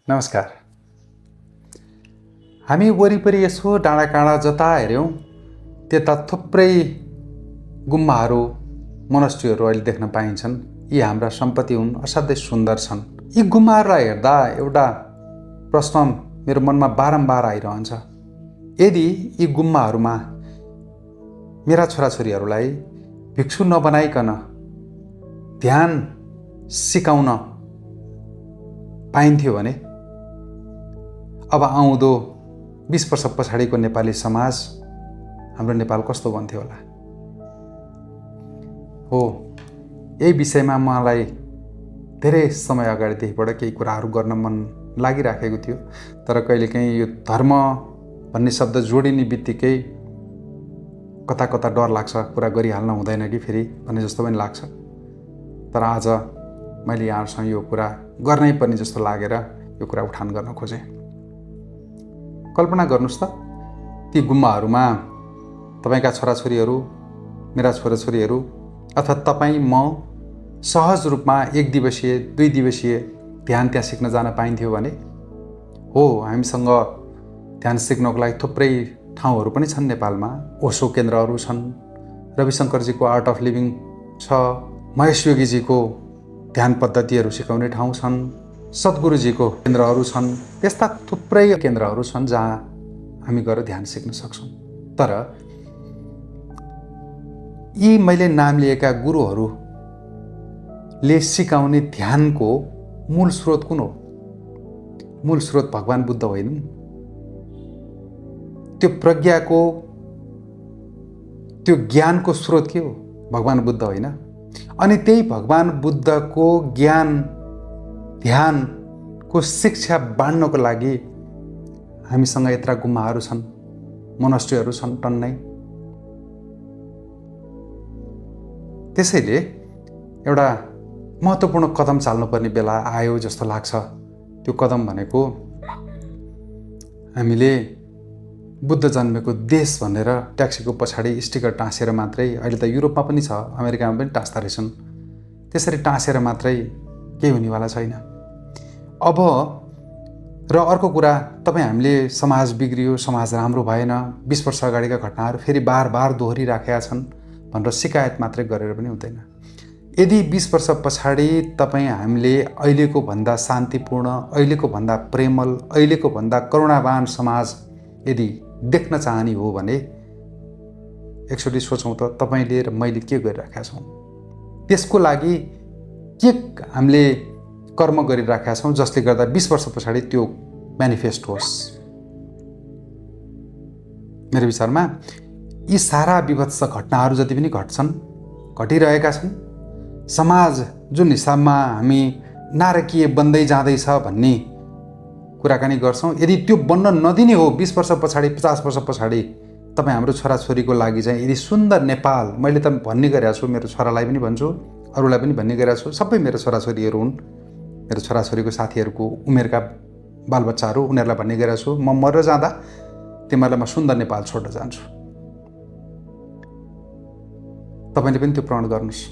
नमस्कार। हामी वरिपरि यसो डाँडाकाँडा जता हेऱ्यौँ त्यता थुप्रै गुम्बाहरू मोनस्ट्रीहरू अहिले देख्न पाइन्छन्। यी हाम्रा सम्पत्ति हुन्, असाध्यै सुन्दर छन्। यी गुम्बाहरूलाई हेर्दा एउटा प्रश्न मेरो मनमा बारम्बार आइरहन्छ। यदि यी गुम्बाहरूमा मेरा छोराछोरीहरूलाई भिक्षु नबनाइकन ध्यान सिकाउन पाइन्थ्यो भने अब आउँदो 20 वर्ष पछाडिको नेपाली समाज, हाम्रो नेपाल कस्तो बन्थ्यो होला। हो, यही विषयमा मलाई धेरै समय अगाडिदेखिबाट केही कुराहरू गर्न मन लागिराखेको थियो। तर कहिलेकाहीँ यो धर्म भन्ने शब्द जोडिने बित्तिकै कता कता डर लाग्छ, कुरा गरिहाल्न हुँदैन कि फेरि भन्ने जस्तो पनि लाग्छ। तर आज मैले यहाँहरूसँग यो कुरा गर्नै पर्ने जस्तो लागेर यो कुरा उठान गर्न खोजेँ। कल्पना गर्नुहोस् त, ती गुम्बाहरूमा तपाईँका छोराछोरीहरू, मेरा छोराछोरीहरू अथवा तपाईँ म सहज रूपमा 1 दिवसीय 2 दिवसीय ध्यान त्यहाँ सिक्न जान पाइन्थ्यो भने? हो, हामीसँग ध्यान सिक्नको लागि थुप्रै ठाउँहरू पनि छन् नेपालमा। ओशो केन्द्रहरू छन्, रविशङ्करजीको आर्ट अफ लिभिङ छ, महेश योगीजीको ध्यान पद्धतिहरू सिकाउने ठाउँ छन्, सद्गुरुजीको केन्द्रहरू छन्। त्यस्ता थुप्रै केन्द्रहरू छन् जहाँ हामी गएर ध्यान सिक्न सक्छौँ। तर यी मैले नाम लिएका गुरुहरूले सिकाउने ध्यानको मूल स्रोत कुन हो? मूल स्रोत भगवान बुद्ध होइनन्? त्यो प्रज्ञाको, त्यो ज्ञानको स्रोत के हो? भगवान बुद्ध होइन? अनि त्यही भगवान बुद्धको ज्ञान, ध्यानको शिक्षा बाँड्नको लागि हामीसँग यत्रा गुम्बाहरू छन्, मोनस्ट्रीहरू छन् टन्नै। त्यसैले एउटा महत्त्वपूर्ण कदम चाल्नुपर्ने बेला आयो जस्तो लाग्छ। त्यो कदम भनेको हामीले बुद्ध जन्मेको देश भनेर ट्याक्सीको पछाडि स्टिकर टाँसेर मात्रै, अहिले त युरोपमा पनि छ, अमेरिकामा पनि टाँस्दा रहेछन्, त्यसरी टाँसेर मात्रै केही हुनेवाला छैन। अब र अर्को कुरा, तपाईँ हामीले समाज बिग्रियो, समाज राम्रो भएन, 20 वर्ष अगाडिका घटनाहरू फेरि बार बार दोहोरिराखेका छन् भनेर शिकायत मात्रै गरेर पनि हुँदैन। यदि 20 वर्ष पछाडि तपाईँ हामीले अहिलेको भन्दा शान्तिपूर्ण, अहिलेको भन्दा प्रेमल, अहिलेको भन्दा करुणावान समाज यदि देख्न चाहने हो भने एकचोटि सोचौँ त, तपाईँले र मैले के गरिराखेका छौँ? त्यसको लागि के हामीले कर्म गरिराखेका छौँ जसले गर्दा 20 वर्ष पछाडि त्यो म्यानिफेस्ट होस्? मेरो विचारमा यी सारा विभत्स घटनाहरू जति पनि घट्छन्, घटिरहेका छन्, समाज जुन हिसाबमा हामी नारकीय बन्दै जाँदैछ भन्ने कुराकानी गर्छौँ, यदि त्यो बन्न नदिने हो 20 वर्ष पछाडि, 50 वर्ष पछाडि तपाईँ हाम्रो छोराछोरीको लागि चाहिँ यदि सुन्दर नेपाल, मैले त भन्ने गरेको छु, मेरो छोरालाई पनि भन्छु, अरूलाई पनि भन्ने गरेको छु, सबै मेरो छोराछोरीहरू हुन्, मेरो छोराछोरीको साथीहरूको उमेरका बालबच्चाहरू, उनीहरूलाई भन्ने गरेको छु, म मरेर जाँदा तिमीहरूलाई म सुन्दर नेपाल छोडेर जान्छु। तपाईँले पनि त्यो प्रण गर्नुहोस्।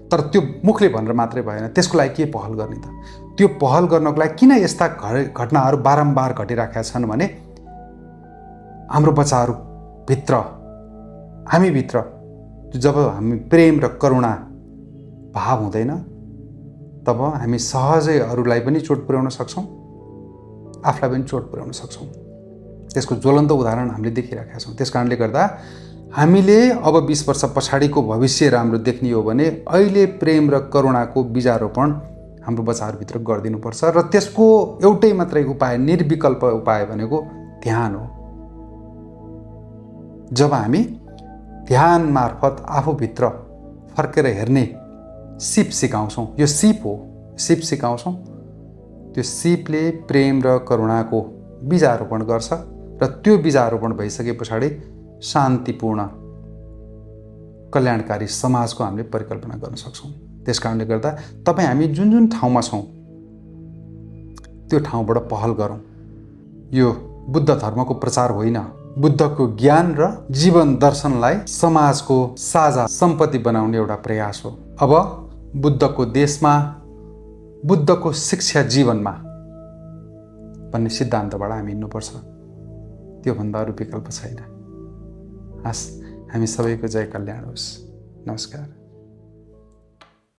तर त्यो मुखले भनेर मात्रै भएन, त्यसको लागि के पहल गर्ने त? त्यो पहल गर्नको लागि किन यस्ता घटनाहरू बारम्बार घटिराखेका छन् भने हाम्रो बच्चाहरूभित्र, हामीभित्र जब हामी प्रेम र करुणा भाव हुँदैन, तब हामी सहजै अरूलाई पनि चोट पुर्याउन सक्छौँ, आफूलाई पनि चोट पुर्याउन सक्छौँ। त्यसको ज्वलन्त उदाहरण हामीले देखिराखेका छौँ। त्यस कारणले गर्दा हामीले अब 20 वर्ष पछाडिको भविष्य राम्रो देख्ने हो भने अहिले प्रेम र करुणाको बीजारोपण हाम्रो बच्चाहरूभित्र गरिदिनुपर्छ। र त्यसको एउटै मात्रै उपाय, निर्विकल्प उपाय भनेको ध्यान हो। जब हामी ध्यान मार्फत आफूभित्र फर्केर हेर्ने सिप सिकाउँछौँ, यो सिप हो, सिप सिकाउँछौँ, त्यो सिपले प्रेम र करुणाको बीजारोपण गर्छ र त्यो बीजारोपण भइसके पछाडि शान्तिपूर्ण कल्याणकारी समाजको हामीले परिकल्पना गर्न सक्छौँ। त्यस कारणले गर्दा तपाईँ हामी जुन जुन ठाउँमा छौँ त्यो ठाउँबाट पहल गरौँ। यो बुद्ध धर्मको प्रचार होइन, बुद्धको ज्ञान र जीवन दर्शनलाई समाजको साझा सम्पत्ति बनाउने एउटा प्रयास हो। अब बुद्धको देशमा, बुद्धको शिक्षा जीवनमा भन्ने सिद्धान्तबाट हामी हिँड्नुपर्छ। त्योभन्दा अरू विकल्प छैन। हस्, हामी सबैको जय कल्याण होस्। नमस्कार।